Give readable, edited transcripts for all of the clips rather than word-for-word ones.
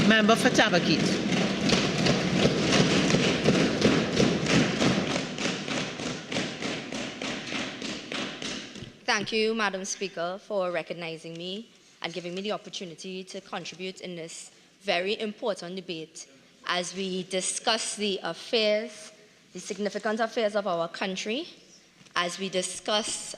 Member for Tabaquite. Thank you, Madam Speaker, for recognizing me and giving me the opportunity to contribute in this very important debate as we discuss the affairs, the significant affairs of our country, as we discuss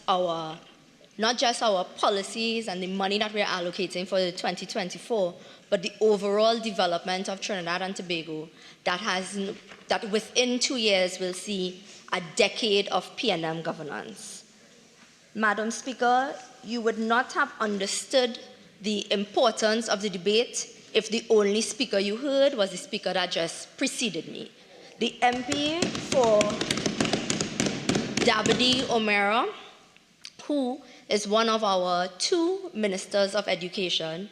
not just our policies and the money that we're allocating for 2024, but the overall development of Trinidad and Tobago that within 2 years will see a decade of PNM governance. Madam Speaker, you would not have understood the importance of the debate if the only speaker you heard was the speaker that just preceded me. The MP for Tabaquite O'Meara, who is one of our 2 ministers of education,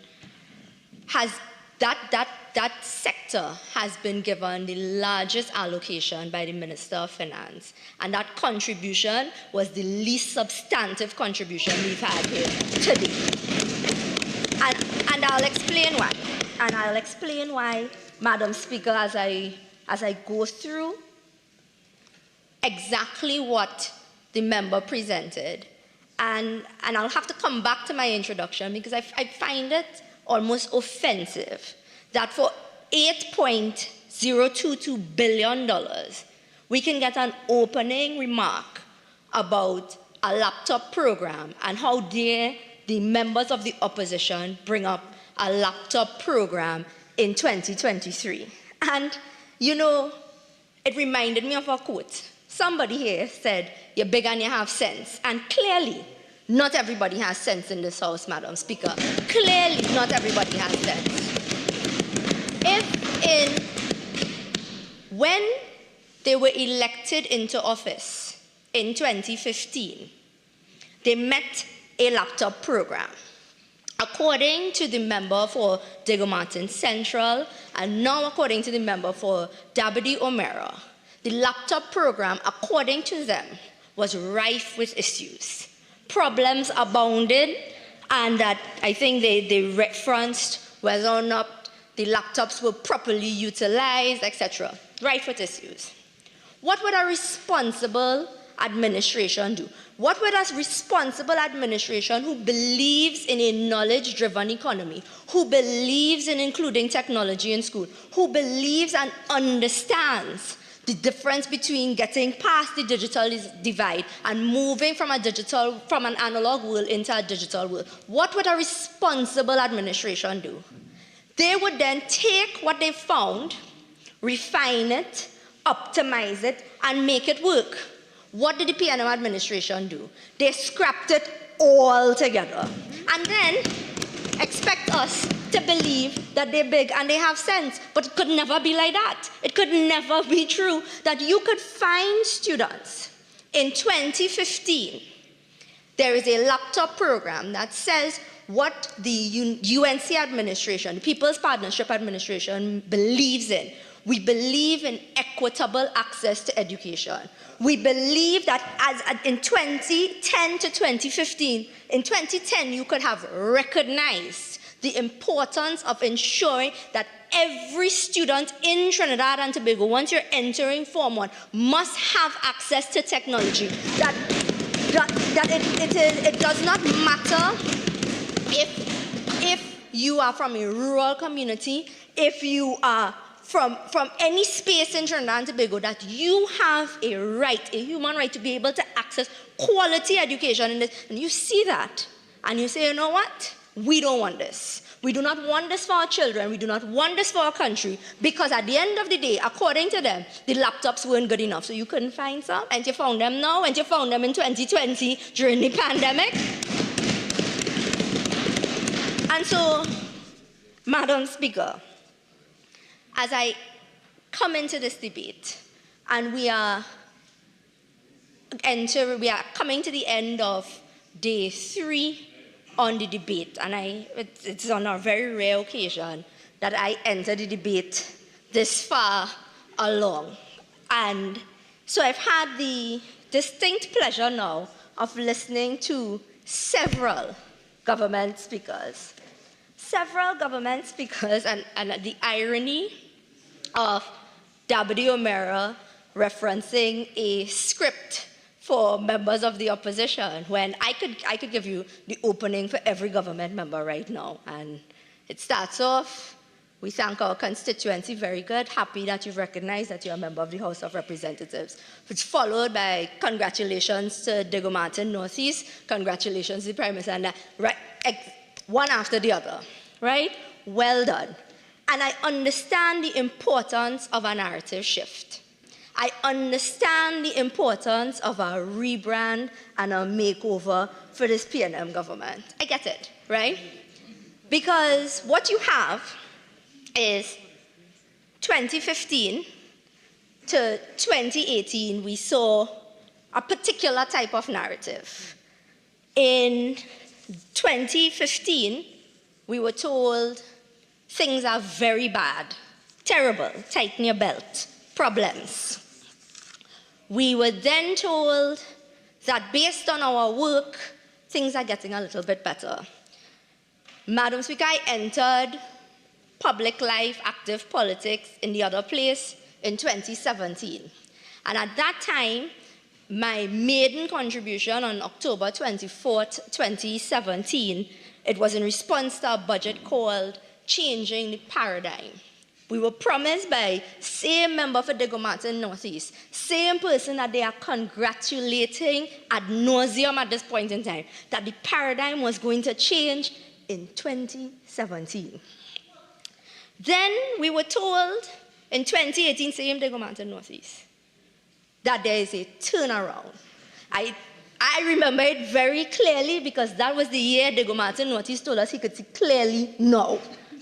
has that sector has been given the largest allocation by the Minister of Finance, and that contribution was the least substantive contribution we've had here today. And I'll explain why. And I'll explain why, Madam Speaker, as I go through exactly what the member presented. And I'll have to come back to my introduction because I find it almost offensive that for $8.022 billion, we can get an opening remark about a laptop program and how dare the members of the opposition bring up a laptop program in 2023. And, you know, it reminded me of a quote. Somebody here said, "You're big and you have sense." And clearly, not everybody has sense in this House, Madam Speaker. Clearly, not everybody has sense. When they were elected into office in 2015, they met a laptop program. According to the member for Diego Martin Central, and now according to the member for Tabaquite O'Meara, the laptop program, according to them, was rife with issues. Problems abounded, and that I think they referenced whether or not the laptops were properly utilized, etc. Rife with issues. What would a responsible administration do? What would a responsible administration who believes in a knowledge-driven economy, who believes in including technology in school, who believes and understands the difference between getting past the digital divide and moving from an analog world into a digital world, what would a responsible administration do? They would then take what they found, refine it, optimize it, and make it work. What did the PNM administration do? They scrapped it all together. And then expect us to believe that they're big and they have sense. But it could never be like that. It could never be true that you could find students in 2015. There is a laptop program that says what the UNC administration, the People's Partnership Administration, believes in. We believe in equitable access to education. We believe that as in 2010 to 2015, in 2010 you could have recognized the importance of ensuring that every student in Trinidad and Tobago, once you're entering Form 1, must have access to technology. That it does not matter if you are from a rural community, if you are from any space in Trinidad and Tobago, that you have a right, a human right, to be able to access quality education in this. And you see that, and you say, you know what? We don't want this. We do not want this for our children. We do not want this for our country, because at the end of the day, according to them, the laptops weren't good enough. So you couldn't find some, and you found them now, and you found them in 2020 during the pandemic. And so, Madam Speaker, as I come into this debate, and we are coming to the end of day 3 on the debate, and it's on a very rare occasion that I enter the debate this far along. And so I've had the distinct pleasure now of listening to several government speakers. Several government speakers, and the irony of W. O'Meara referencing a script for members of the opposition, when I could give you the opening for every government member right now. And it starts off, we thank our constituency, very good, happy that you've recognized that you're a member of the House of Representatives. It's followed by congratulations to Diego Martin Northeast, congratulations to the Prime Minister, and right, one after the other, right? Well done. And I understand the importance of a narrative shift. I understand the importance of a rebrand and a makeover for this PNM government. I get it, right? Because what you have is 2015 to 2018, we saw a particular type of narrative. In 2015, we were told things are very bad, terrible, tighten your belt, problems. We were then told that based on our work, things are getting a little bit better. Madam Speaker, I entered public life, active politics in the other place in 2017. And at that time, my maiden contribution on October 24th, 2017, it was in response to a budget called Changing the Paradigm. We were promised by same member for Diego Martin Northeast, same person that they are congratulating ad nauseum at this point in time, that the paradigm was going to change in 2017. Then we were told in 2018, same Diego Martin Northeast, that there is a turnaround. I remember it very clearly because that was the year Diego Martin Northeast told us he could see clearly now.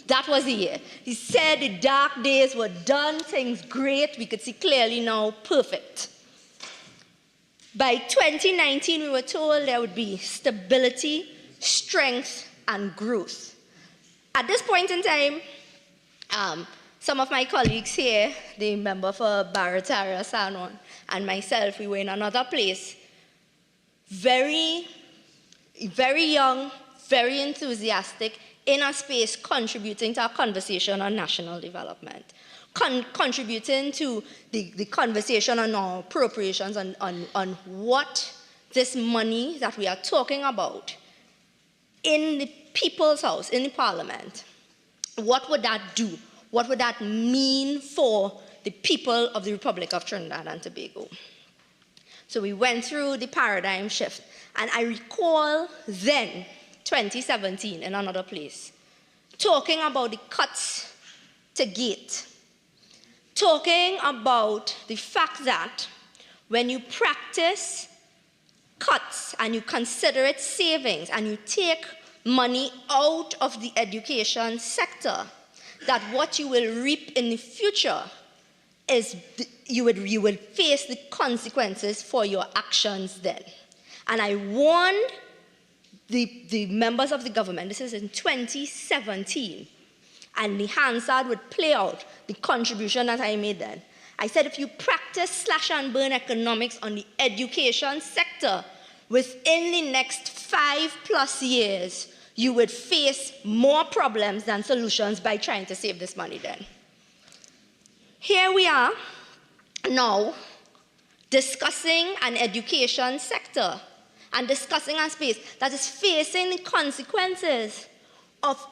That was the year. He said the dark days were done, things great, we could see clearly now, perfect. By 2019, we were told there would be stability, strength, and growth. At this point in time, some of my colleagues here, the member for Barataria, Sanon, and myself, we were in another place, very, very young, very enthusiastic, in a space contributing to our conversation on national development, contributing to the conversation on our appropriations, on what this money that we are talking about in the people's house, in the parliament, what would that do? What would that mean for the people of the Republic of Trinidad and Tobago? So we went through the paradigm shift, and I recall then, 2017, in another place, talking about the cuts to gate, talking about the fact that when you practice cuts and you consider it savings and you take money out of the education sector, that what you will reap in the future is you will face the consequences for your actions then. And I warned the members of the government, this is in 2017, and the Hansard would play out the contribution that I made then. I said, if you practice slash and burn economics on the education sector, within the next 5+ years, you would face more problems than solutions by trying to save this money then. Here we are now discussing an education sector and discussing a space that is facing the consequences of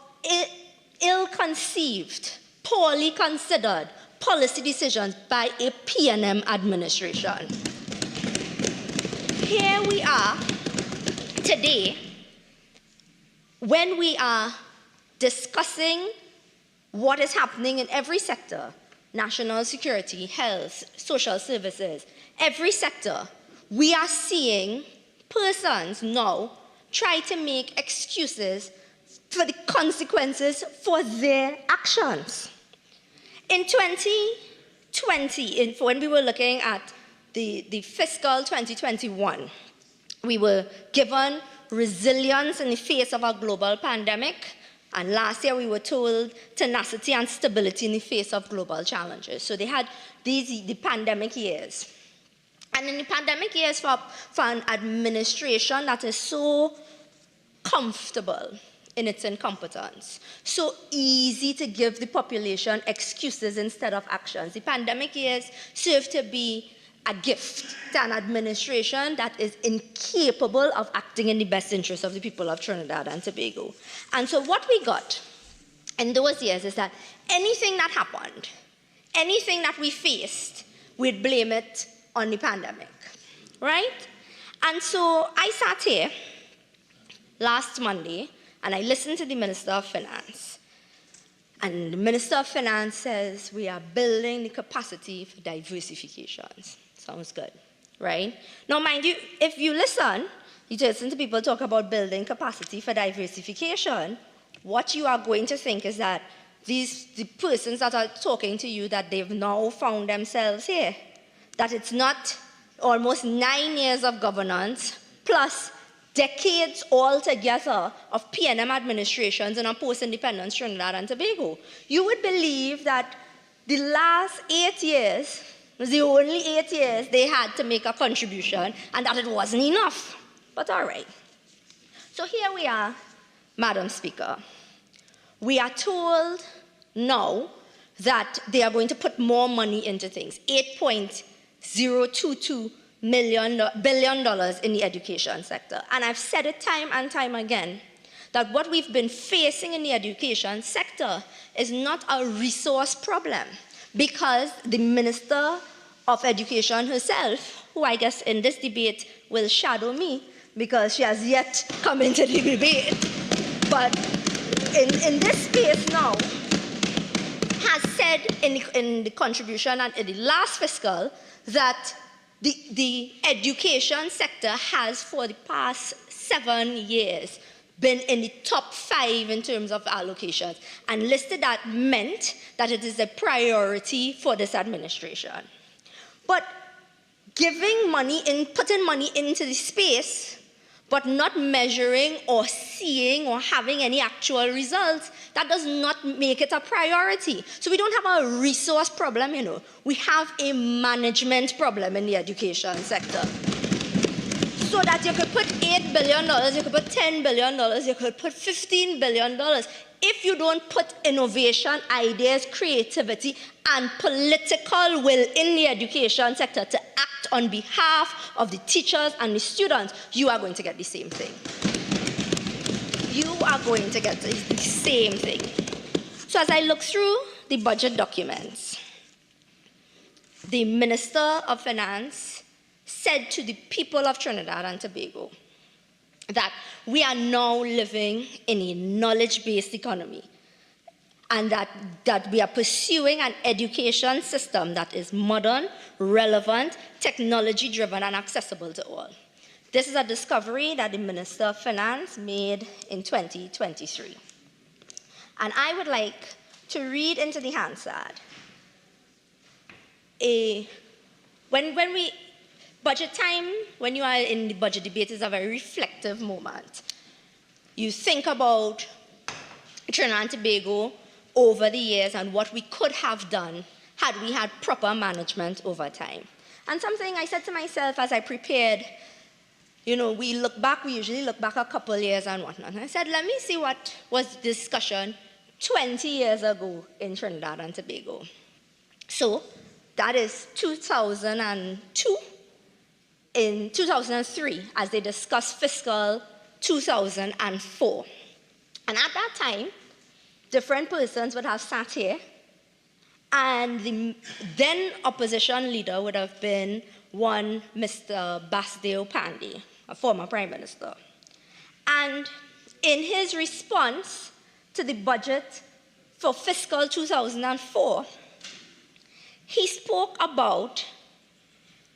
ill-conceived, poorly considered policy decisions by a PNM administration. Here we are today when we are discussing what is happening in every sector, national security, health, social services, every sector, we are seeing persons now try to make excuses for the consequences for their actions. In 2020, when we were looking at the fiscal 2021, we were given resilience in the face of a global pandemic, and last year we were told tenacity and stability in the face of global challenges. So they had the pandemic years. And in the pandemic years, for an administration that is so comfortable in its incompetence. So easy to give the population excuses instead of actions. The pandemic years serve to be a gift to an administration that is incapable of acting in the best interest of the people of Trinidad and Tobago. And so what we got in those years is that anything that happened, anything that we faced, we'd blame it on the pandemic, right? And so I sat here last Monday and I listened to the Minister of Finance. And the Minister of Finance says we are building the capacity for diversifications. Sounds good, right? Now, mind you, if you listen to people talk about building capacity for diversification, what you are going to think is that the persons that are talking to you, that they've now found themselves here, that it's not almost 9 years of governance plus decades altogether of PNM administrations in a post-independence Trinidad and Tobago. You would believe that the last 8 years was the only 8 years they had to make a contribution and that it wasn't enough. But all right. So here we are, Madam Speaker. We are told now that they are going to put more money into things, $8.022 billion in the education sector. And I've said it time and time again, that what we've been facing in the education sector is not a resource problem, because the Minister of Education herself, who I guess in this debate will shadow me, because she has yet come into the debate, but in this space now, has said in the contribution and in the last fiscal that the education sector has for the past 7 years been in the top 5 in terms of allocations, and listed that meant that it is a priority for this administration. But giving money in, putting money into the space, but not measuring or seeing or having any actual results, that does not make it a priority. So we don't have a resource problem, you know. We have a management problem in the education sector. So that you could put $8 billion, you could put $10 billion, you could put $15 billion. If you don't put innovation, ideas, creativity, and political will in the education sector to act on behalf of the teachers and the students, you are going to get the same thing. You are going to get the same thing. So as I look through the budget documents, the Minister of Finance said to the people of Trinidad and Tobago that we are now living in a knowledge-based economy, and that we are pursuing an education system that is modern, relevant, technology-driven, and accessible to all. This is a discovery that the Minister of Finance made in 2023. And I would like to read into the Hansard. Budget time, when you are in the budget debate, is a very reflective moment. You think about Trinidad and Tobago over the years and what we could have done had we had proper management over time. And something I said to myself as I prepared, you know, we usually look back a couple years and whatnot. And I said, let me see what was the discussion 20 years ago in Trinidad and Tobago. So that is 2002. In 2003, as they discussed fiscal 2004. And at that time, different persons would have sat here, and the then opposition leader would have been one Mr. Basdeo Pandey, a former prime minister. And in his response to the budget for fiscal 2004, he spoke about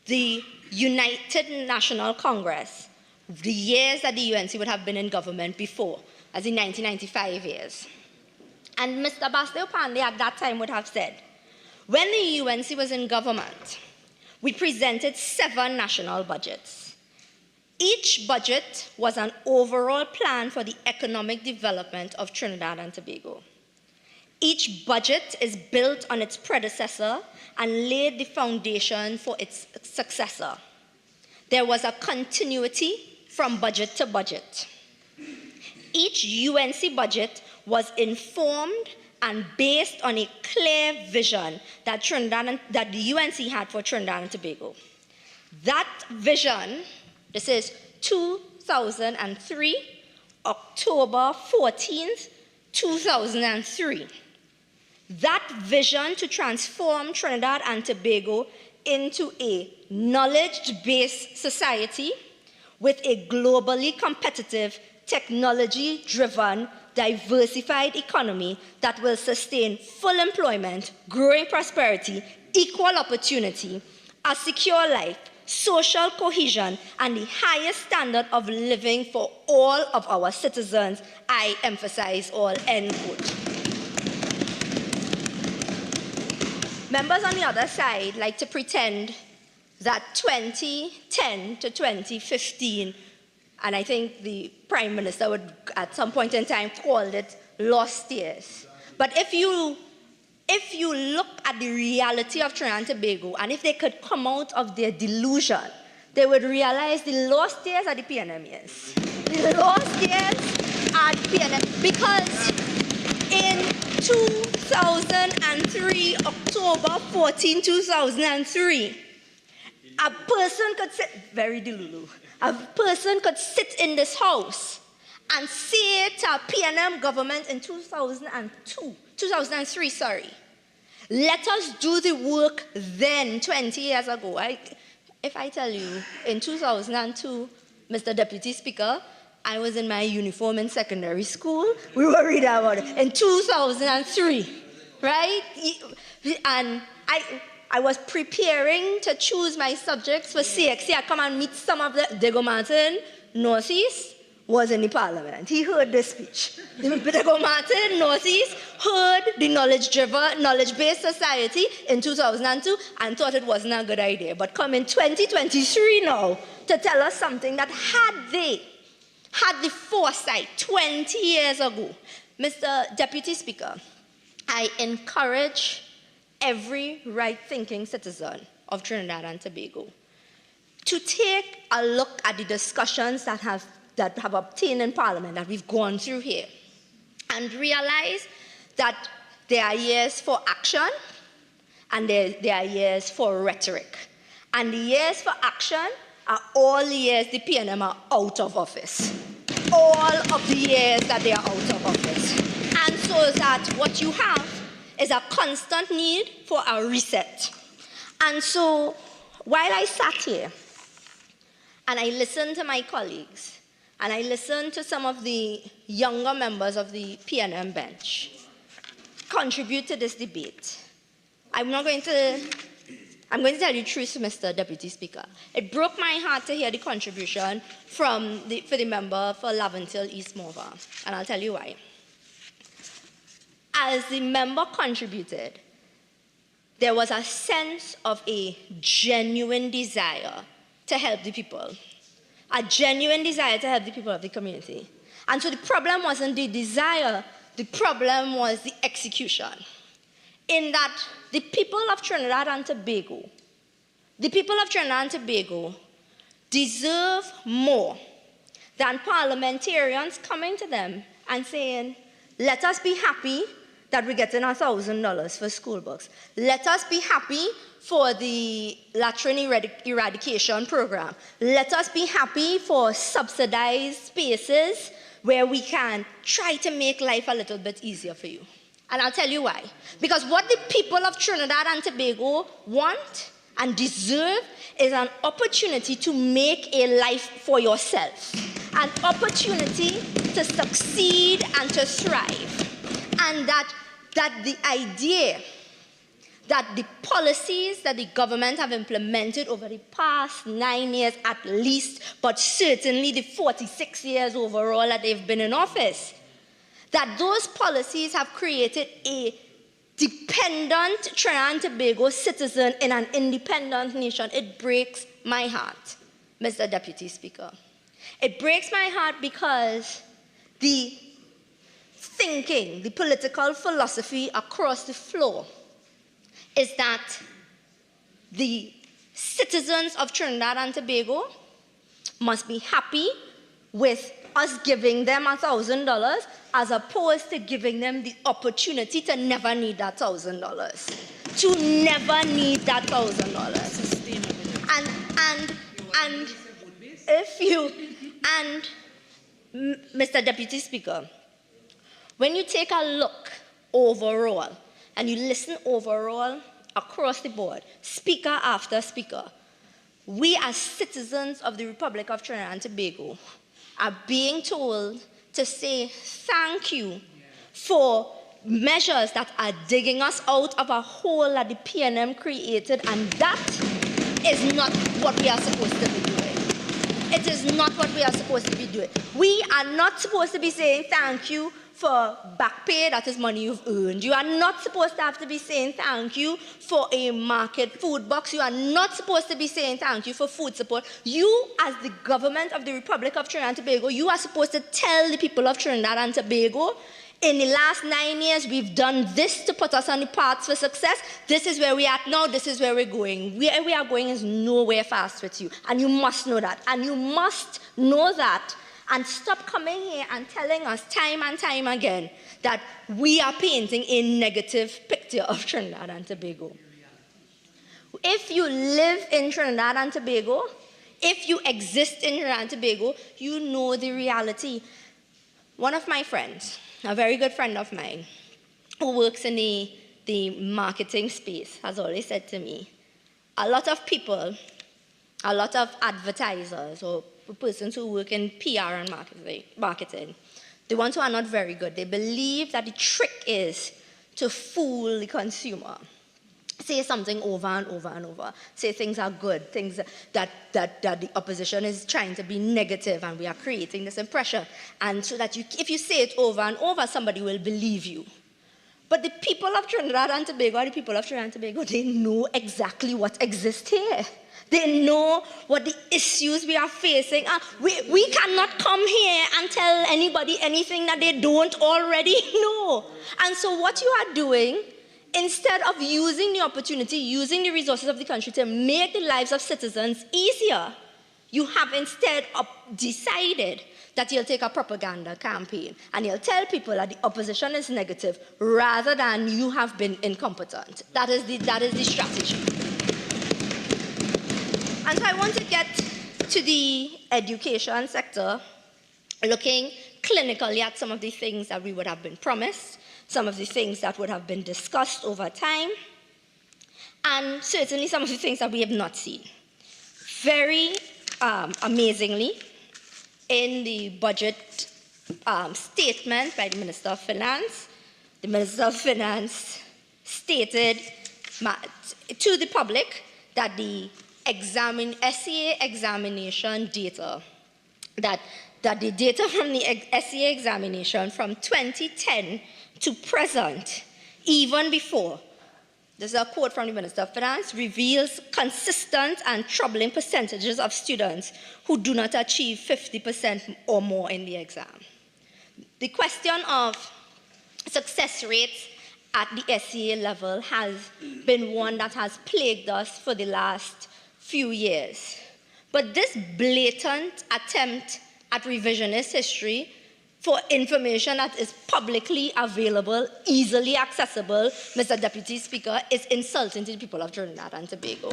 the United National Congress, the years that the UNC would have been in government before, as in 1995 years. And Mr. Basdeo Pandey at that time would have said, when the UNC was in government, we presented 7 national budgets. Each budget was an overall plan for the economic development of Trinidad and Tobago. Each budget is built on its predecessor and laid the foundation for its successor. There was a continuity from budget to budget. Each UNC budget was informed and based on a clear vision that the UNC had for Trinidad and Tobago. That vision, this is 2003, October 14th, 2003. That vision to transform Trinidad and Tobago into a knowledge-based society with a globally competitive, technology-driven, diversified economy that will sustain full employment, growing prosperity, equal opportunity, a secure life, social cohesion, and the highest standard of living for all of our citizens. I emphasize all, end quote. Members on the other side like to pretend that 2010 to 2015, and I think the Prime Minister would at some point in time called it lost years. But if you look at the reality of Trinidad and Tobago, and if they could come out of their delusion, they would realize the lost years are the PNM years. The lost years are the PNM, because in 2003, October 14, 2003, a person could sit, very delulu, a person could sit in this house and say to a PNM government in 2003, let us do the work then, 20 years ago. If I tell you, in 2002, Mr. Deputy Speaker, I was in my uniform in secondary school. We were reading about it. In 2003, right? And I was preparing to choose my subjects for CXC. I come and meet some of the Diego Martin, Northeast, was in the parliament. He heard this speech. Diego Martin, Northeast, heard the knowledge-based society in 2002 and thought it wasn't a good idea. But come in 2023 now to tell us something that had they had the foresight 20 years ago. Mr. Deputy Speaker, I encourage every right-thinking citizen of Trinidad and Tobago to take a look at the discussions that have obtained in Parliament, that we've gone through here, and realize that there are years for action and there are years for rhetoric. And the years for action are all the years the PNM are out of office. All of the years that they are out of office. And so that what you have is a constant need for a reset. And so while I sat here and I listened to my colleagues, and I listened to some of the younger members of the PNM bench contribute to this debate, I'm going to tell you the truth, Mr. Deputy Speaker. It broke my heart to hear the contribution for the member for Laventille East Morva, and I'll tell you why. As the member contributed, there was a sense of a genuine desire to help the people, a genuine desire to help the people of the community. And so the problem wasn't the desire, the problem was the execution. In that the people of Trinidad and Tobago, deserve more than parliamentarians coming to them and saying, let us be happy that we're getting $1,000 for school books. Let us be happy for the latrine eradication program. Let us be happy for subsidized spaces where we can try to make life a little bit easier for you. And I'll tell you why. Because what the people of Trinidad and Tobago want and deserve is an opportunity to make a life for yourself, an opportunity to succeed and to thrive. And that the idea that the policies that the government have implemented over the past 9 years at least, but certainly the 46 years overall that they've been in office, that those policies have created a dependent Trinidad and Tobago citizen in an independent nation. It breaks my heart, Mr. Deputy Speaker. It breaks my heart because the thinking, the political philosophy across the floor is that the citizens of Trinidad and Tobago must be happy with us giving them $1,000 as opposed to giving them the opportunity to never need that $1,000. To never need that $1,000. And if you, and Mr. Deputy Speaker, when you take a look overall, and you listen overall across the board, speaker after speaker, we as citizens of the Republic of Trinidad and Tobago are being told to say thank you for measures that are digging us out of a hole that the PNM created, and that is not what we are supposed to be doing. It is not what we are supposed to be doing. We are not supposed to be saying thank you for back pay, that is money you've earned. You are not supposed to have to be saying thank you for a market food box. You are not supposed to be saying thank you for food support. You, as the government of the Republic of Trinidad and Tobago, you are supposed to tell the people of Trinidad and Tobago, in the last 9 years, we've done this to put us on the path for success. This is where we are at now. This is where we're going. Where we are going is nowhere fast with you. And you must know that. And you must know that. And stop coming here and telling us time and time again that we are painting a negative picture of Trinidad and Tobago. If you live in Trinidad and Tobago, if you exist in Trinidad and Tobago, you know the reality. One of my friends, a very good friend of mine, who works in the marketing space, has always said to me, a lot of people, a lot of advertisers or persons who work in PR and marketing, the ones who are not very good, they believe that the trick is to fool the consumer. Say something over and over and over. Say things are good, things that the opposition is trying to be negative, and we are creating this impression. And so that if you say it over and over, somebody will believe you. But the people of Trinidad and Tobago, they know exactly what exists here. They know what the issues we are facing are. We cannot come here and tell anybody anything that they don't already know. And so what you are doing, instead of using the opportunity, using the resources of the country to make the lives of citizens easier, you have instead decided that you'll take a propaganda campaign and you'll tell people that the opposition is negative rather than you have been incompetent. That is the strategy. And so I want to get to the education sector, looking clinically at some of the things that we would have been promised, some of the things that would have been discussed over time, and certainly some of the things that we have not seen. Very amazingly, in the budget statement by the Minister of Finance, the Minister of Finance stated to the public that the SCA examination data, that the data from the SCA examination from 2010 to present, even before, this is a quote from the Minister of Finance, reveals consistent and troubling percentages of students who do not achieve 50% or more in the exam. The question of success rates at the SCA level has been one that has plagued us for the last few years. But this blatant attempt at revisionist history for information that is publicly available, easily accessible, Mr. Deputy Speaker, is insulting to the people of Trinidad and Tobago.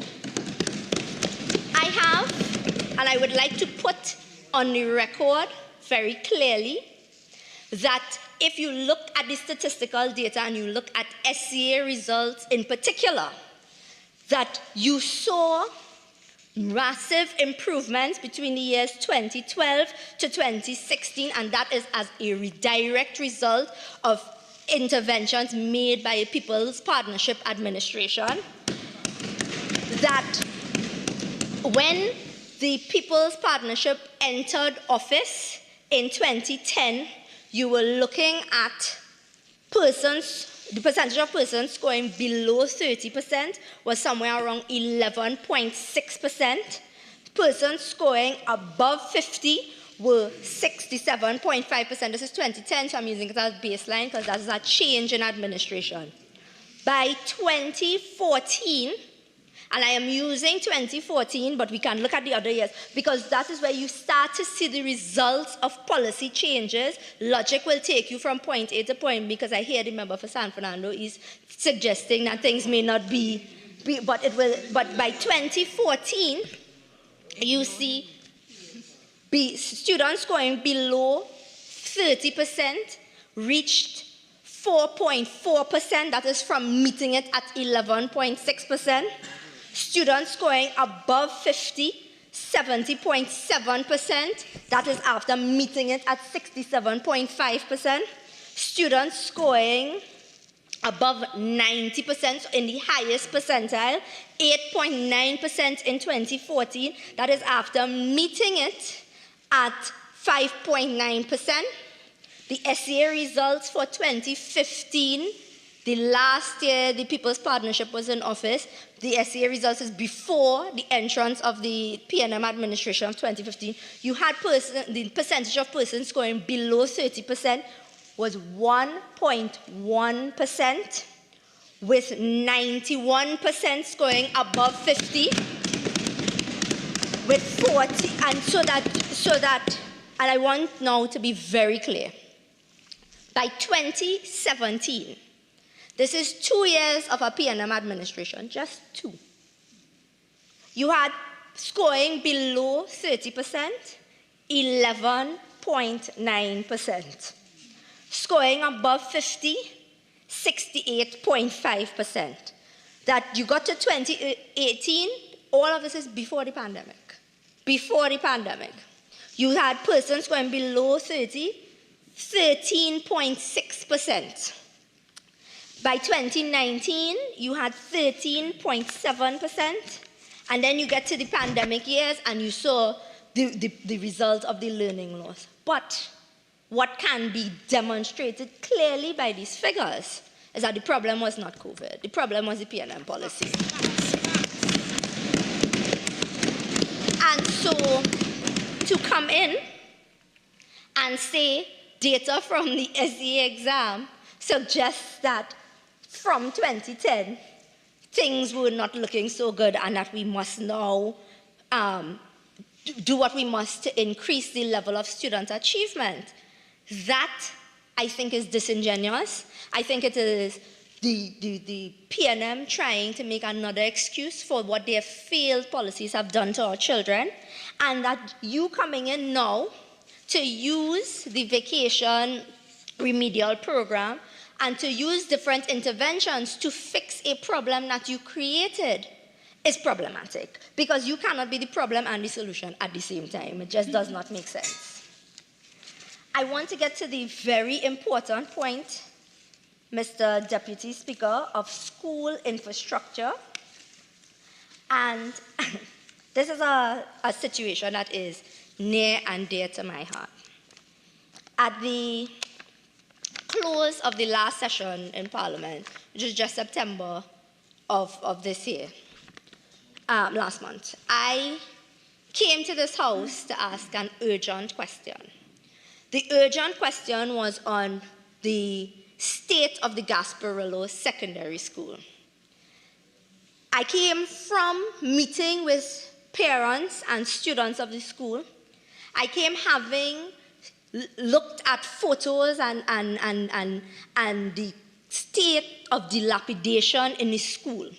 I have, and I would like to put on the record very clearly, that if you look at the statistical data and you look at SCA results in particular, that you saw massive improvements between the years 2012 to 2016, and that is as a direct result of interventions made by a People's Partnership Administration. That when the People's Partnership entered office in 2010, you were looking at the percentage of persons scoring below 30% was somewhere around 11.6%. Persons scoring above 50 were 67.5%. This is 2010, so I'm using it as baseline because that is a change in administration. By 2014, And I am using 2014, but we can look at the other years, because that is where you start to see the results of policy changes. Logic will take you from point A to point B, because I hear the member for San Fernando is suggesting that things may not be but it will. But by 2014, you see students scoring below 30% reached 4.4%, that is from meeting it at 11.6%. Students scoring above 50, 70.7%, that is after meeting it at 67.5%. Students scoring above 90%, so in the highest percentile, 8.9% in 2014, that is after meeting it at 5.9%. The SEA results for 2015, the last year the People's Partnership was in office, the SEA results is before the entrance of the PNM administration of 2015. You had the percentage of persons scoring below 30% was 1.1%, with 91% scoring above 50, with 40, and so that, and I want now to be very clear. By 2017, this is 2 years of a PNM administration, just 2. You had scoring below 30%, 11.9%. Scoring above 50, 68.5%. That you got to 2018, all of this is before the pandemic. Before the pandemic. You had persons scoring below 30, 13.6%. By 2019, you had 13.7%. And then you get to the pandemic years and you saw the result of the learning loss. But what can be demonstrated clearly by these figures is that the problem was not COVID. The problem was the PNM policy. And so to come in and say data from the SEA exam suggests that from 2010, things were not looking so good and that we must now do what we must to increase the level of student achievement. That, I think, is disingenuous. I think it is the PNM trying to make another excuse for what their failed policies have done to our children, and that you coming in now to use the vacation remedial program and to use different interventions to fix a problem that you created is problematic, because you cannot be the problem and the solution at the same time. It just does not make sense. I want to get to the very important point, Mr. Deputy Speaker, of school infrastructure. And this is a situation that is near and dear to my heart. At the close of the last session in Parliament, which is just September of this year, last month, I came to this house to ask an urgent question. The urgent question was on the state of the Gasparillo Secondary School. I came from meeting with parents and students of the school. I came having looked at photos and the state of dilapidation in the school.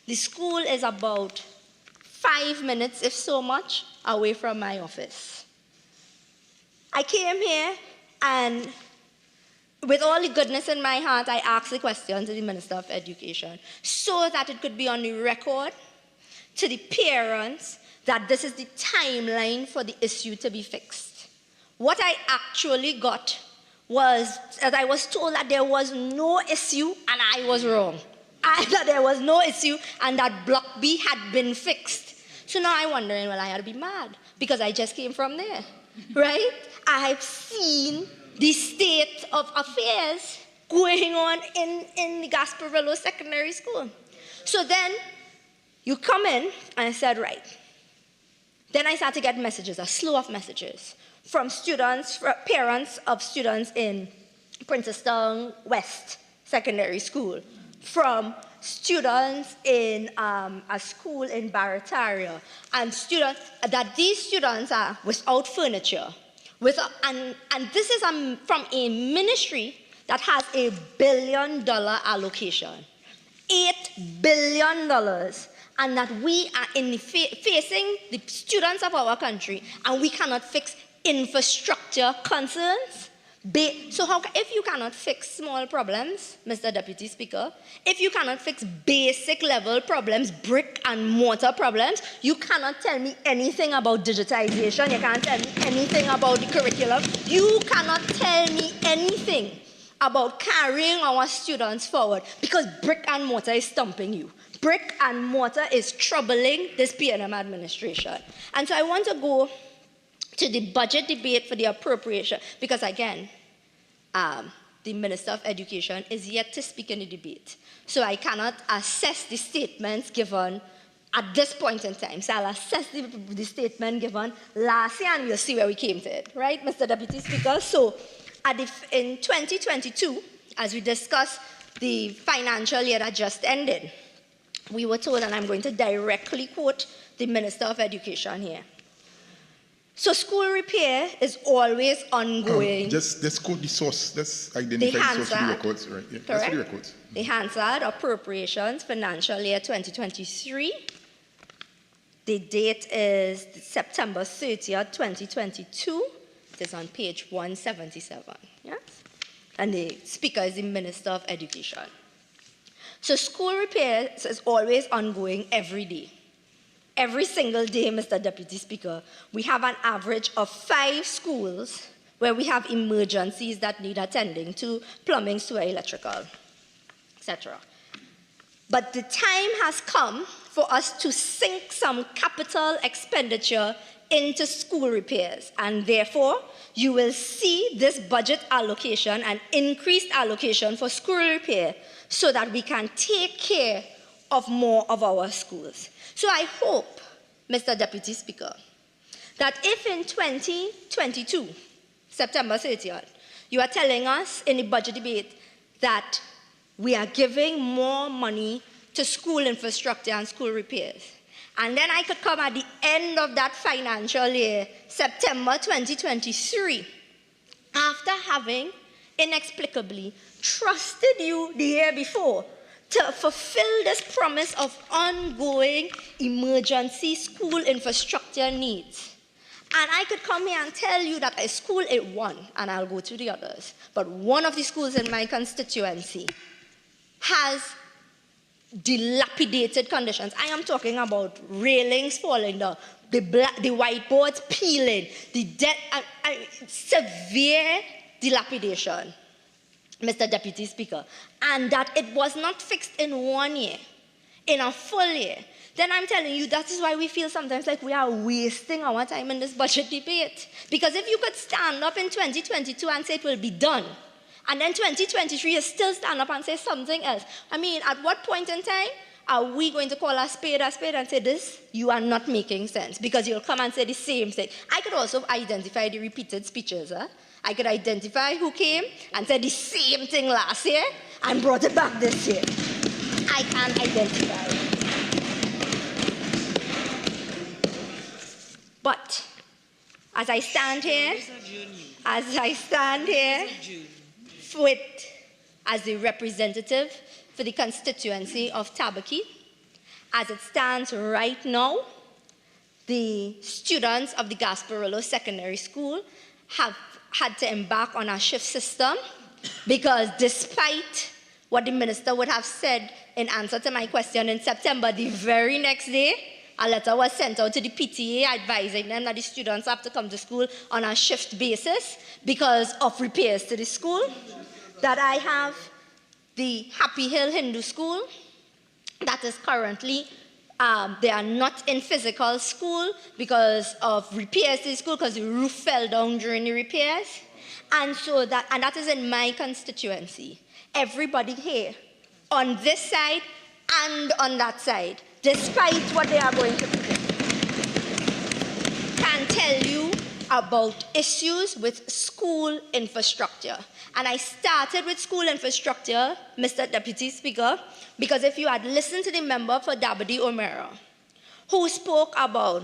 The school is about 5 minutes, if so much, away from my office. I came here, and with all the goodness in my heart, I asked the question to the Minister of Education so that it could be on the record to the parents that this is the timeline for the issue to be fixed. What I actually got was that I was told that there was no issue, and I was wrong. That there was no issue, and that Block B had been fixed. So now I'm wondering, well, I had to be mad, because I just came from there, right? I've seen the state of affairs going on in the Gasparillo Secondary School. So then you come in, and I said, right. Then I started to get messages, a slew of messages, from students, from parents of students in Princestown West Secondary School, from students in a school in Barataria, and these students are without furniture. And this is from a ministry that has $1 billion allocation. $8 billion. And that we are facing the students of our country, and we cannot fix infrastructure concerns. So if you cannot fix small problems, Mr. Deputy Speaker, if you cannot fix basic level problems, brick and mortar problems, you cannot tell me anything about digitization, you can't tell me anything about the curriculum, you cannot tell me anything about carrying our students forward, because brick and mortar is stumping you. Brick and mortar is troubling this PNM administration. And so I want to go to the budget debate for the appropriation, because again, the Minister of Education is yet to speak in the debate. So I cannot assess the statements given at this point in time. So I'll assess the statement given last year, and we'll see where we came to it, right, Mr. Deputy Speaker? So in 2022, as we discussed the financial year that just ended, we were told, and I'm going to directly quote the Minister of Education here. So school repair is always ongoing. Just quote the source. Let's identify the source of the records. Right. Yeah, correct. The records. The Hansard Appropriations Financial Year 2023. The date is September 30th, 2022. It is on page 177. Yes? And the speaker is the Minister of Education. So school repairs is always ongoing every day. Every single day, Mr. Deputy Speaker, we have an average of 5 schools where we have emergencies that need attending to: plumbing, sewer, electrical, etc. But the time has come for us to sink some capital expenditure into school repairs, and therefore you will see this budget allocation, an increased allocation for school repair, so that we can take care of more of our schools. So I hope, Mr. Deputy Speaker, that if in 2022, September 30th, you are telling us in the budget debate that we are giving more money to school infrastructure and school repairs, and then I could come at the end of that financial year, September 2023, after having inexplicably trusted you the year before to fulfill this promise of ongoing emergency school infrastructure needs. And I could come here and tell you that a school at one, and I'll go to the others, but one of the schools in my constituency has dilapidated conditions. I am talking about railings falling down, the whiteboards peeling, severe dilapidation, Mr. Deputy Speaker, and that it was not fixed in 1 year, in a full year. Then I'm telling you, that is why we feel sometimes like we are wasting our time in this budget debate. Because if you could stand up in 2022 and say it will be done, and then 2023 you still stand up and say something else, I mean, at what point in time are we going to call a spade and say this? You are not making sense, because you'll come and say the same thing. I could also identify the repeated speeches. I could identify who came and said the same thing last year and brought it back this year. I can identify. But as I stand here, as the representative for the constituency of Tabaquite, as it stands right now, the students of the Gasparillo Secondary School have had to embark on a shift system, because despite what the minister would have said in answer to my question in September, the very next day, a letter was sent out to the PTA advising them that the students have to come to school on a shift basis because of repairs to the school. That I have the Happy Hill Hindu School that is currently, they are not in physical school because of repairs to the school, because the roof fell down during the repairs. And that is in my constituency. Everybody here, on this side and on that side, despite what they are going to do, can tell you about issues with school infrastructure. And I started with school infrastructure, Mr. Deputy Speaker, because if you had listened to the member for Dabadi O'Meara, who spoke about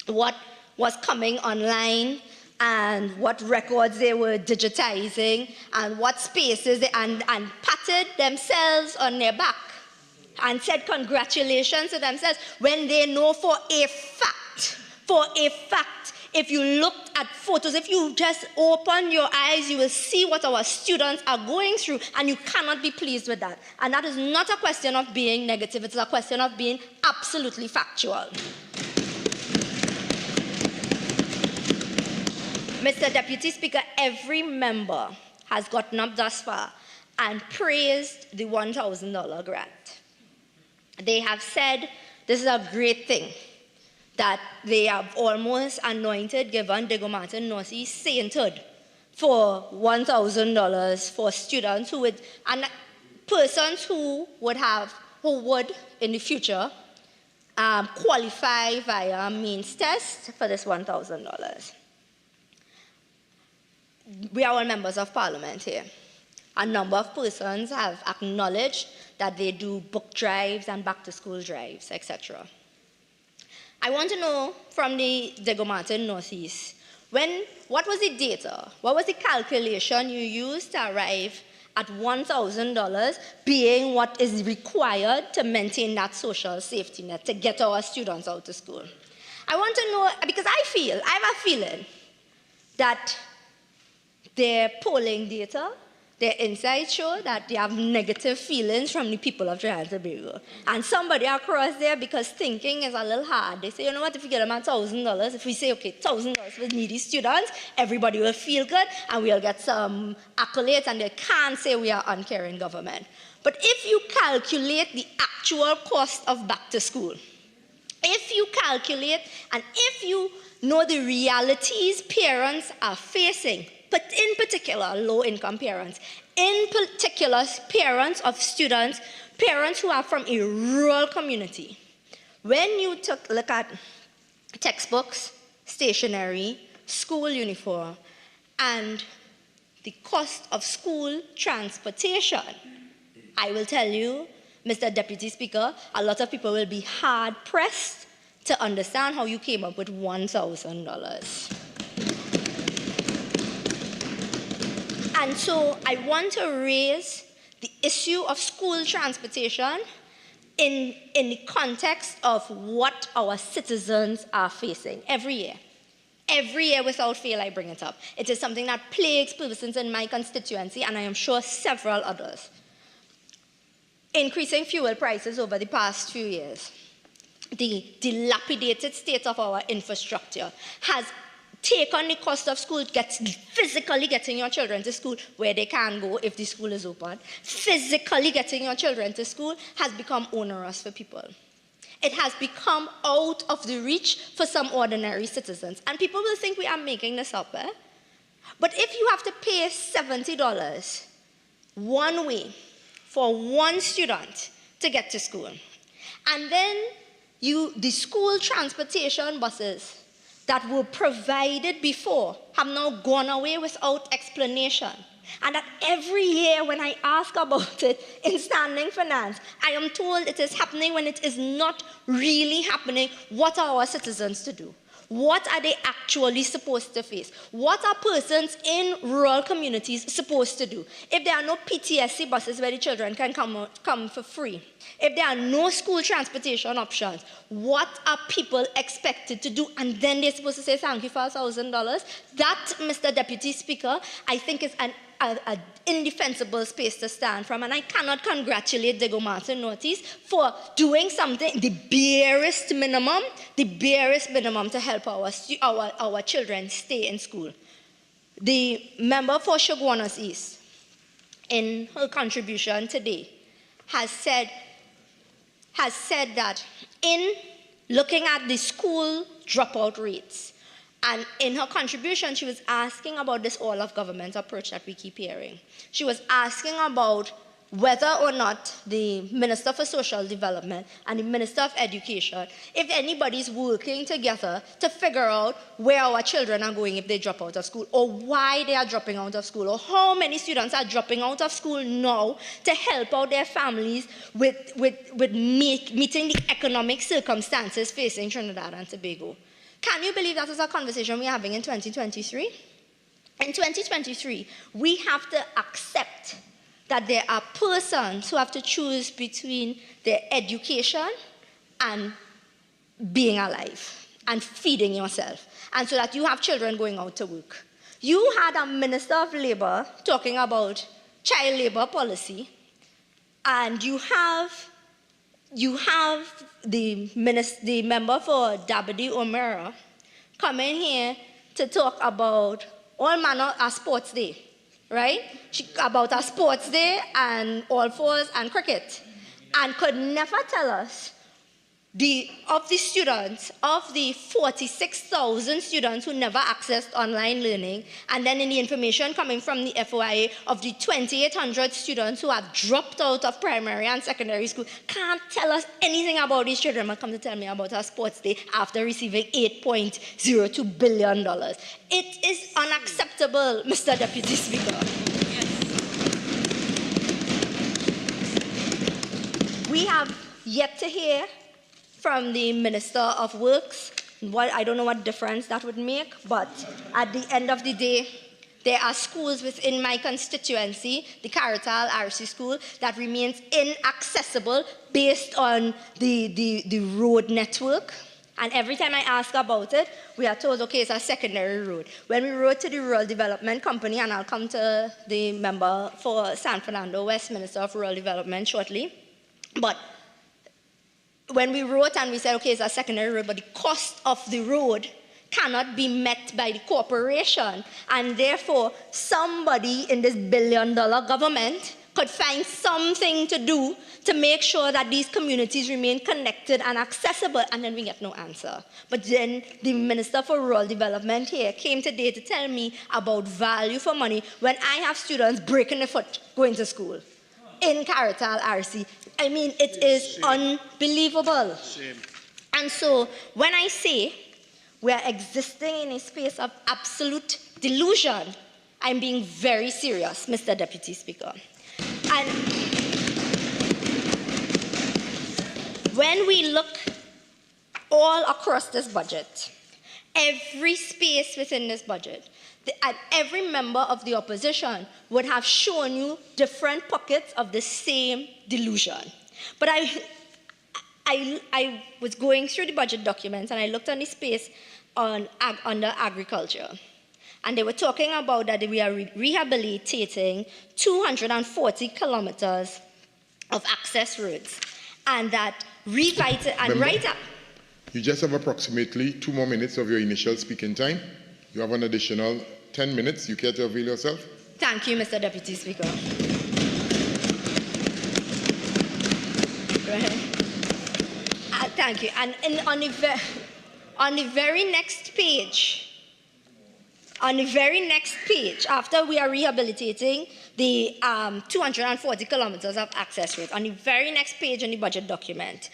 what was coming online and what records they were digitizing and what spaces and patted themselves on their back and said congratulations to themselves when they know for a fact, if you looked at photos, if you just open your eyes, you will see what our students are going through, and you cannot be pleased with that. And that is not a question of being negative, it's a question of being absolutely factual. Mr. Deputy Speaker, every member has gotten up thus far and praised the $1,000 grant. They have said this is a great thing, that they have almost anointed, given Diego Martin Northeast sainthood for $1,000 for students who would, and persons who would in the future qualify via means test for this $1,000. We are all members of parliament here. A number of persons have acknowledged that they do book drives and back-to-school drives, etc. I want to know from the Diego Martin Northeast, what was the data, what was the calculation you used to arrive at $1,000 being what is required to maintain that social safety net, to get our students out of school? I want to know, because I have a feeling that their polling data, their insights show that they have negative feelings from the people of Trinidad and Tobago. And somebody across there, because thinking is a little hard, they say, you know what, if we get them $1,000, if we say, okay, $1,000 for needy students, everybody will feel good, and we'll get some accolades, and they can't say we are uncaring government. But if you calculate the actual cost of back to school, if you calculate, and if you know the realities parents are facing, but in particular low-income parents, in particular parents of students, parents who are from a rural community. When you look at textbooks, stationery, school uniform, and the cost of school transportation, I will tell you, Mr. Deputy Speaker, a lot of people will be hard-pressed to understand how you came up with $1,000. And so I want to raise the issue of school transportation in the context of what our citizens are facing every year. Every year without fail, I bring it up. It is something that plagues persons in my constituency, and I am sure several others. Increasing fuel prices over the past few years, the dilapidated state of our infrastructure has take on the cost of school, physically getting your children to school where they can go if the school is open. Physically getting your children to school has become onerous for people. It has become out of the reach for some ordinary citizens. And people will think we are making this up, eh? But if you have to pay $70 one way for one student to get to school, and then the school transportation buses that were provided before have now gone away without explanation. And that every year when I ask about it in standing finance, I am told it is happening when it is not really happening. What are our citizens to do? What are they actually supposed to face? What are persons in rural communities supposed to do? If there are no PTSC buses where the children can come for free, if there are no school transportation options, what are people expected to do? And then they're supposed to say thank you for $1,000. That, Mr. Deputy Speaker, I think is an indefensible space to stand from, and I cannot congratulate Diego Martin Northeast for doing something, the barest minimum to help our children stay in school. The member for Chaguanas East, in her contribution today, has said that in looking at the school dropout rates, and in her contribution, she was asking about this all-of-government approach that we keep hearing. She was asking about whether or not the Minister for Social Development and the Minister of Education, if anybody's working together to figure out where our children are going if they drop out of school, or why they are dropping out of school, or how many students are dropping out of school now to help out their families with meeting the economic circumstances facing Trinidad and Tobago. Can you believe that is a conversation we're having in 2023? In 2023, we have to accept that there are persons who have to choose between their education and being alive and feeding yourself, and so that you have children going out to work. You had a Minister of Labour talking about child labour policy, and you have the member for Dabadi O'Meara coming here to talk about all manner of sports day, right? About a sports day and all fours and cricket, and could never tell us of the 46,000 students who never accessed online learning, and then in the information coming from the FOIA of the 2,800 students who have dropped out of primary and secondary school, can't tell us anything about these children, but come to tell me about our sports day after receiving $8.02 billion. It is unacceptable, Mr. Deputy Speaker. Yes. We have yet to hear from the Minister of Works. I don't know what difference that would make, but at the end of the day, there are schools within my constituency, the Caratal RC School, that remains inaccessible based on the road network. And every time I ask about it, we are told, okay, it's a secondary road. When we wrote to the Rural Development Company, and I'll come to the member for San Fernando West, Minister of Rural Development shortly, but when we wrote and we said, okay, it's a secondary road, but the cost of the road cannot be met by the corporation, and therefore somebody in this billion-dollar government could find something to do to make sure that these communities remain connected and accessible, and then we get no answer. But then the Minister for Rural Development here came today to tell me about value for money when I have students breaking their foot going to school in Caratal RC. I mean, it is unbelievable. Shame. And so when I say we are existing in a space of absolute delusion, I'm being very serious, Mr. Deputy Speaker. And when we look all across this budget, every space within this budget, and every member of the opposition would have shown you different pockets of the same delusion. But I was going through the budget documents, and I looked on the space under agriculture. And they were talking about that we are rehabilitating 240 kilometers of access roads. And that you just have approximately 2 more minutes of your initial speaking time. You have an additional 10 minutes. You care to avail yourself? Thank you, Mr. Deputy Speaker. Go ahead. Thank you. And on the very next page, after we are rehabilitating the 240 kilometers of access roads, on the very next page in the budget document,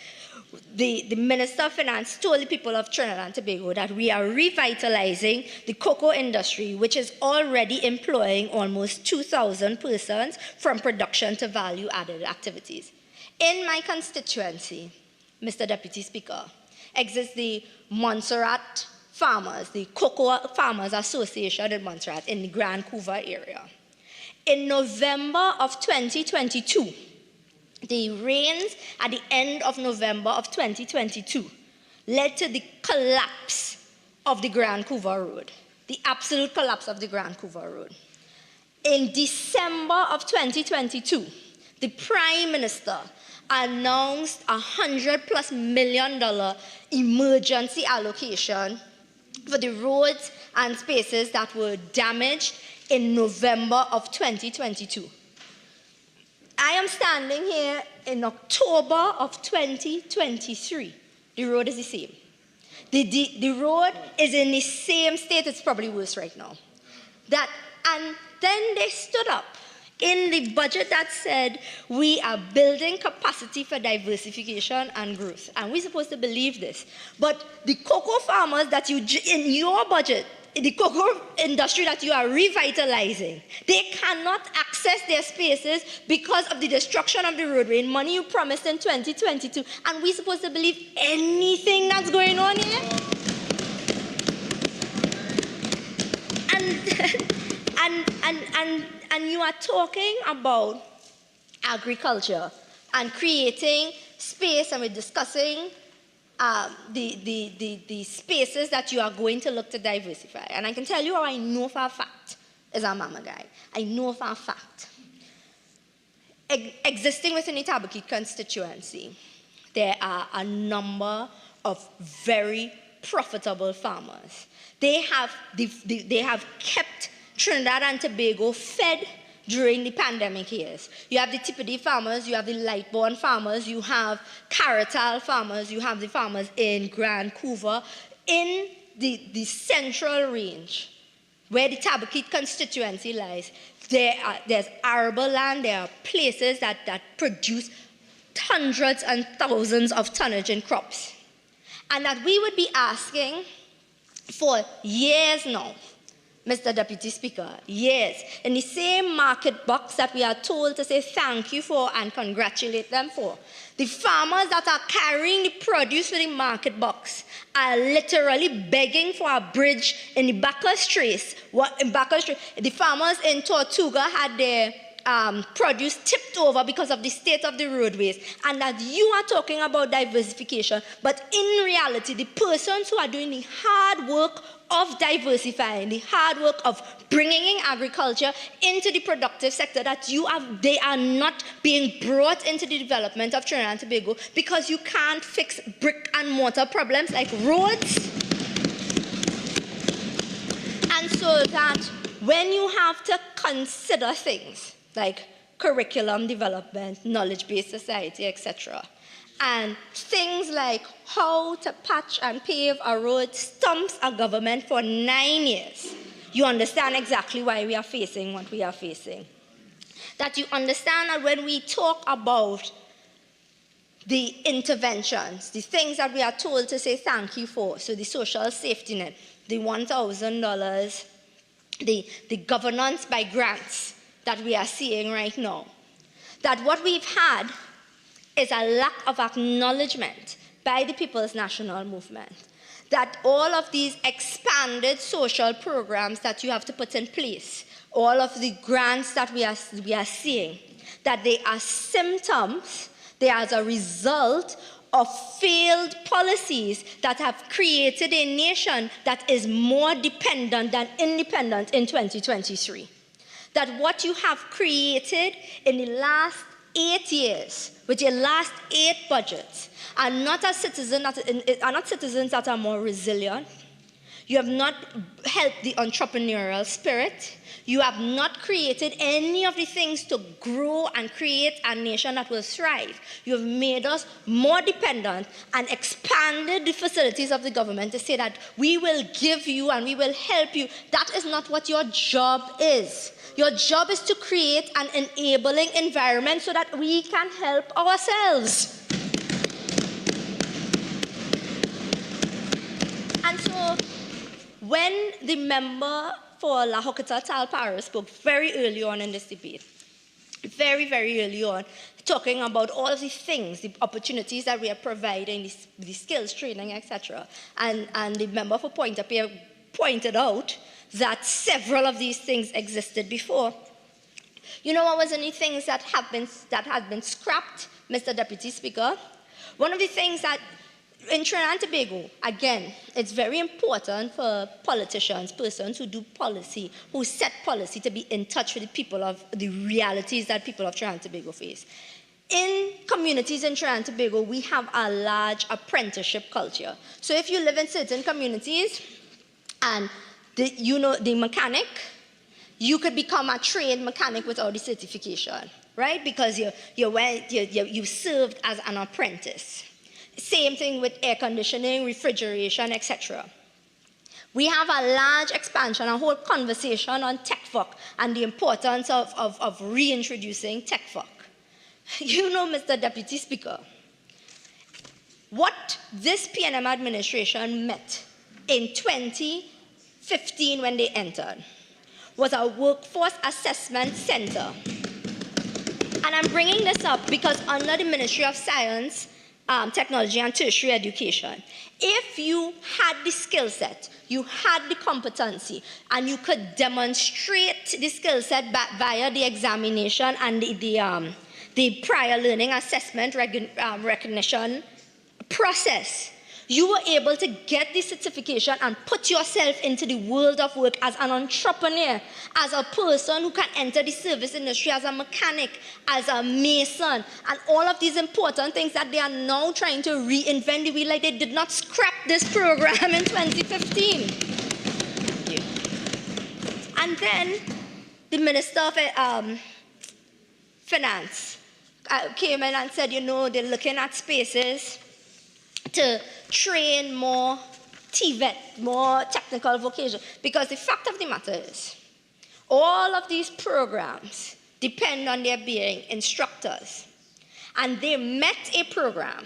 the Minister of Finance told the people of Trinidad and Tobago that we are revitalizing the cocoa industry, which is already employing almost 2,000 persons from production to value-added activities. In my constituency, Mr. Deputy Speaker, exists the Montserrat Farmers, the Cocoa Farmers Association in Montserrat in the Grand Couva area. In November of 2022, the rains at the end of November of 2022 led to the collapse of the Grand Couva Road, the absolute collapse of the Grand Couva Road. In December of 2022, the Prime Minister announced $100+ million emergency allocation for the roads and spaces that were damaged in November of 2022. I am standing here in October of 2023. The road is the same. The road is in the same state. It's probably worse right now. And then they stood up in the budget that said we are building capacity for diversification and growth. And we're supposed to believe this. But the cocoa farmers that you, in your budget, the cocoa industry that you are revitalizing, they cannot access their spaces because of the destruction of the roadway, money you promised in 2022. And we're supposed to believe anything that's going on here? And you are talking about agriculture and creating space, and we're discussing the spaces that you are going to look to diversify. And I can tell you how I know for a fact as a mama guy. I know for a fact. Existing within the Tabaquite constituency, there are a number of very profitable farmers. They have kept Trinidad and Tobago fed during the pandemic years. You have the Tipidi farmers, you have the Lightborn farmers, you have Caratal farmers, you have the farmers in Grand Couva. In the central range, where the Tabaquite constituency lies, there's arable land, there are places that produce hundreds and thousands of tonnage in crops. And that we would be asking for years now, Mr. Deputy Speaker, years, in the same market box that we are told to say thank you for and congratulate them for. The farmers that are carrying the produce for the market box are literally begging for a bridge in the Bacchus Trace. The farmers in Tortuga had their produce tipped over because of the state of the roadways, and that you are talking about diversification, but in reality, the persons who are doing the hard work of diversifying, the hard work of bringing in agriculture into the productive sector, they are not being brought into the development of Trinidad and Tobago because you can't fix brick and mortar problems like roads. And so that when you have to consider things like curriculum development, knowledge-based society, etc., and things like how to patch and pave a road stumps a government for 9 years, you understand exactly why we are facing what we are facing. That you understand that when we talk about the interventions, the things that we are told to say thank you for, so the social safety net, the $1,000, the governance by grants that we are seeing right now, that what we've had is a lack of acknowledgement by the People's National Movement that all of these expanded social programs that you have to put in place, all of the grants that we are seeing, that they are symptoms, they are as a result of failed policies that have created a nation that is more dependent than independent in 2023. That what you have created in the last 8 years, with your last 8 budgets, are not citizens that are more resilient. You have not helped the entrepreneurial spirit. You have not created any of the things to grow and create a nation that will thrive. You have made us more dependent and expanded the facilities of the government to say that we will give you and we will help you. That is not what your job is. Your job is to create an enabling environment so that we can help ourselves. And so, when the member for La Hokata Talpara spoke very early on in this debate, very, very early on, talking about all of the things, the opportunities that we are providing, the skills training, etc., and the member for Point Up here pointed out that several of these things existed before. You know what was any things that have been scrapped, Mr. Deputy Speaker? One of the things that in Trinidad and Tobago, again, it's very important for politicians, persons who do policy, who set policy, to be in touch with the people of the realities that people of Trinidad and Tobago face. In communities in Trinidad and Tobago, we have a large apprenticeship culture. So if you live in certain communities and the mechanic, you could become a trained mechanic without the certification, right? Because you served as an apprentice. Same thing with air conditioning, refrigeration, etc. We have a large expansion, a whole conversation on tech fuck and the importance of reintroducing tech fuck. You know, Mr. Deputy Speaker, what this PNM administration met in 2015 when they entered was a workforce assessment center. And I'm bringing this up because under the Ministry of Science, Technology and Tertiary Education, if you had the skill set, you had the competency, and you could demonstrate the skill set via the examination and the prior learning assessment recognition process, you were able to get the certification and put yourself into the world of work as an entrepreneur, as a person who can enter the service industry, as a mechanic, as a mason, and all of these important things that they are now trying to reinvent the wheel. Like they did not scrap this program in 2015. And then the Minister of Finance came in and said, you know, they're looking at spaces to train more TVET, more technical vocation. Because the fact of the matter is, all of these programs depend on there being instructors. And they met a program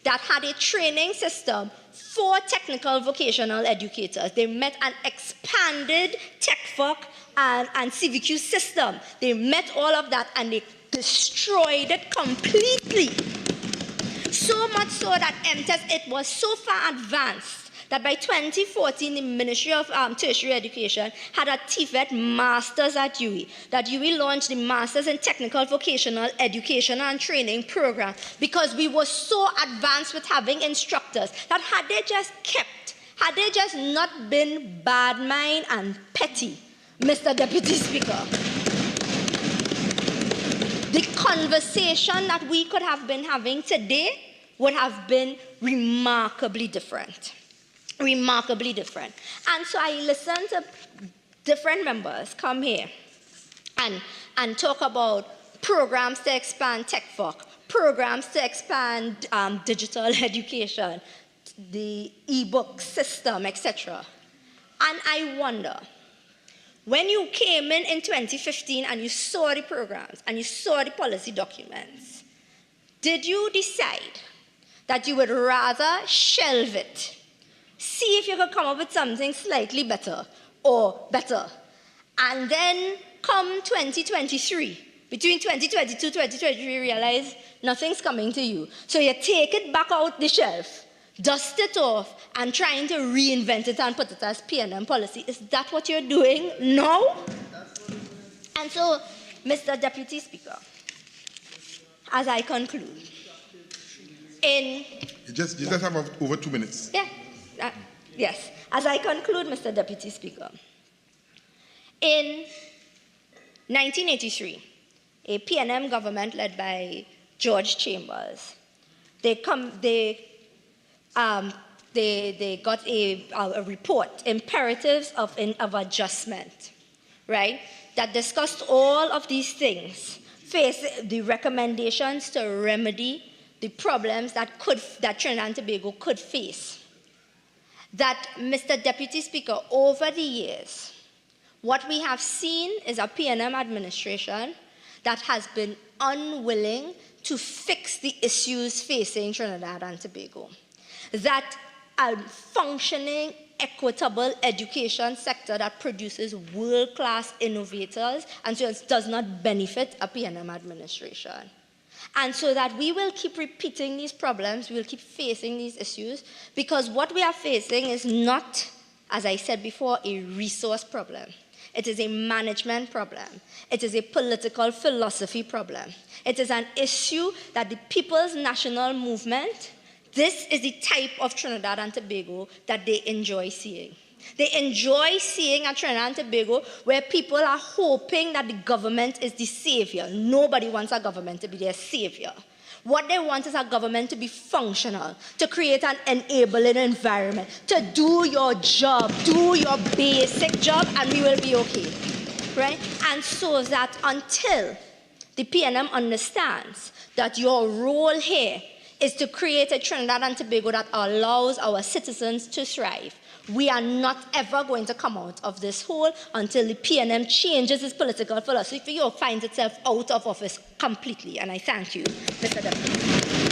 that had a training system for technical vocational educators. They met an expanded TechVoc and CVQ system. They met all of that and they destroyed it completely. So much so that MTES, it was so far advanced that by 2014, the Ministry of Tertiary Education had a TVET Masters at UWI, that UWI launched the Masters in Technical Vocational Education and Training program because we were so advanced with having instructors that had they just not been bad mind and petty, Mr. Deputy Speaker, the conversation that we could have been having today would have been remarkably different. Remarkably different. And so I listened to different members come here and talk about programs to expand TechVoc, programs to expand digital education, the e-book system, etc. And I wonder, when you came in 2015 and you saw the programs and you saw the policy documents, did you decide that you would rather shelve it, see if you could come up with something slightly better or better, and then come 2023, between 2022 and 2023, realize nothing's coming to you. So you take it back out the shelf, dust it off, and trying to reinvent it and put it as PNM policy. Is that what you're doing now? And so, Mr. Deputy Speaker, as I conclude, you just have over 2 minutes. Yeah. Yes. As I conclude, Mr. Deputy Speaker, in 1983, a PNM government led by George Chambers, they got a report, Imperatives of Adjustment, right, that discussed all of these things, the recommendations to remedy the problems that Trinidad and Tobago could face. That, Mr. Deputy Speaker, over the years, what we have seen is a PNM administration that has been unwilling to fix the issues facing Trinidad and Tobago. That a functioning, equitable education sector that produces world-class innovators and so it does not benefit a PNM administration. And so that we will keep repeating these problems, we will keep facing these issues, because what we are facing is not, as I said before, a resource problem. It is a management problem. It is a political philosophy problem. It is an issue that the People's National Movement, this is the type of Trinidad and Tobago that they enjoy seeing. They enjoy seeing a Trinidad and Tobago where people are hoping that the government is the savior. Nobody wants a government to be their savior. What they want is a government to be functional, to create an enabling environment, to do your job, do your basic job, and we will be okay, right? And so that until the PNM understands that your role here is to create a Trinidad and Tobago that allows our citizens to thrive. We are not ever going to come out of this hole until the PNM changes its political philosophy or finds itself out of office completely. And I thank you, Mr. Deputy.